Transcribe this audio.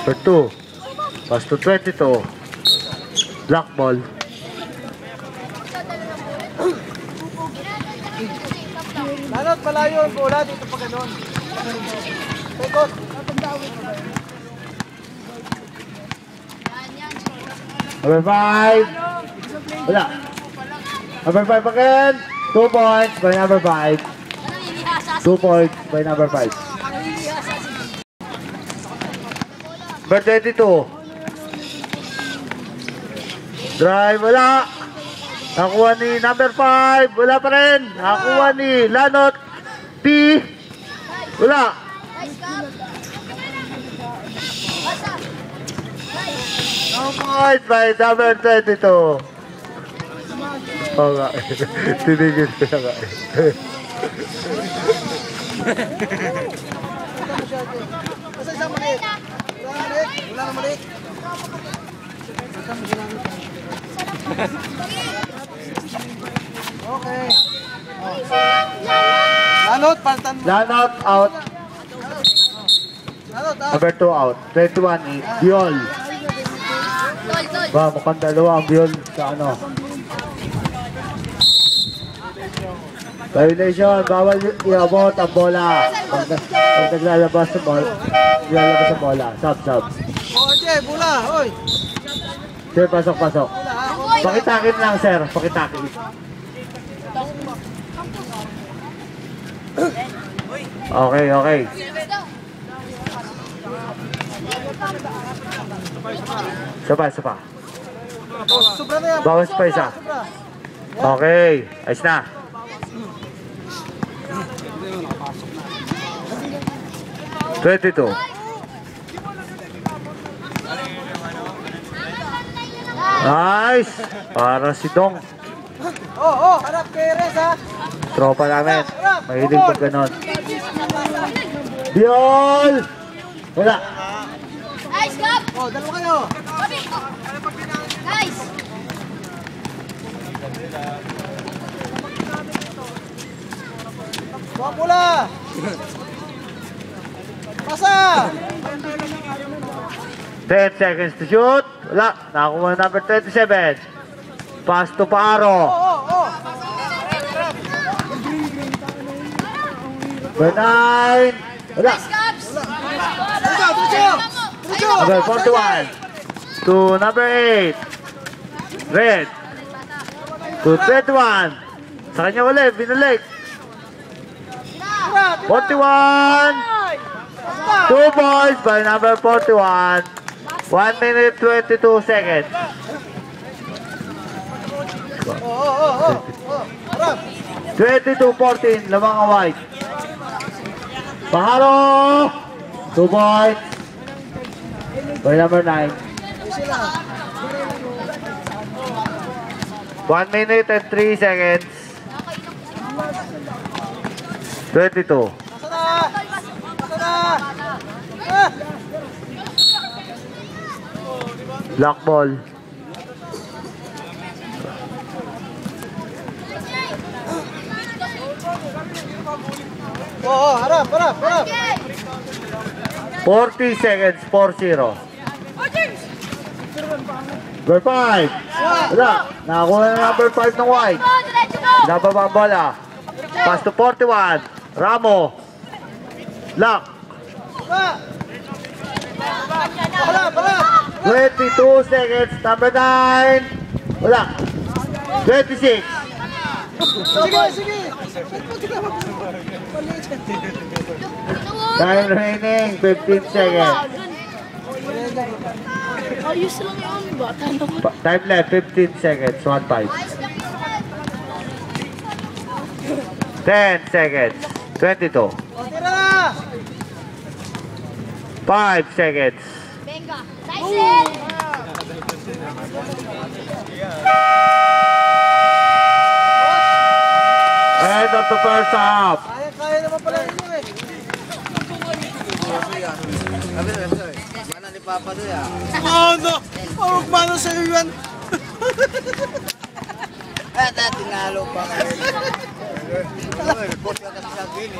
For 2. Pass to 22. Black ball. Lanot, malayo ang bola dito pa ganun. Pekot. Number 5. Wala. Number 5 again. 2 points by number 5. 2 points by number 5. Number 22. Drive, wala. Nakuha ni number 5. Wala pa rin. Nakuha ni Lanot P. Wala. No point by number 22. Oo nga. Tinigil ko na nga. Kasi isang maliit. Wala na maliit. Okay. Lanot, paltan mo. Lanot out. Lanot, out. Number 2 out. 21 is Biol. Ba, mukhang dalawa ang Biol sa ano. Violation, bawal iabot ang bola. Pag naglalabas sa bola, naglalabas sa bola. Sub. Okay, bola, oy. Sir, pasok. Pakitakin lang, sir. Pakitakin. Okay. Sapa. Sobra na yan. Bawas pa isa. Okay, ayos na. $22. Nice! Para si Dong. Harap kay Rez, ha? Tropa namin. Mahilig pag ganon. Biol! Wala. Nice, Gab! Dalawa kayo. Nice! Bola! Pasa! 10 seconds to shoot. Wala. Nakakuha number 27. Pass to Paro. Number 9. Wala. Nice, Gabs! Number 41. To number 8. Red. To 21. Sa kanya ulit. Binalik. 41. 2 points by number 41. 1 minute 22 seconds. Harap. 22-14. Lamang ang white. Paharo. 2 points by number 9. 1 minute and 3 seconds. 22. Pasa na. Black ball. Harap. 40 seconds. 4-0. Number 5. Wala. Nakakuha na number 5 ng white. Pinababa ang bola. Pass to 41. Ramo. Lock. Bala. 22 seconds. Number 9. Wala. 26. Sige. Time remaining. 15 seconds. Ayos lang yun. Bata naman. Time left. 15 seconds. 1-5. 10 seconds. 22. Tira na. 5 seconds. Venga. Tyson! End of the first half. Kaya naman pala ninyo eh. Mana ni Papa doon ya? No! Paano sa'yo yan? Tinalo pa kayo. Coach ka kasi sa gini.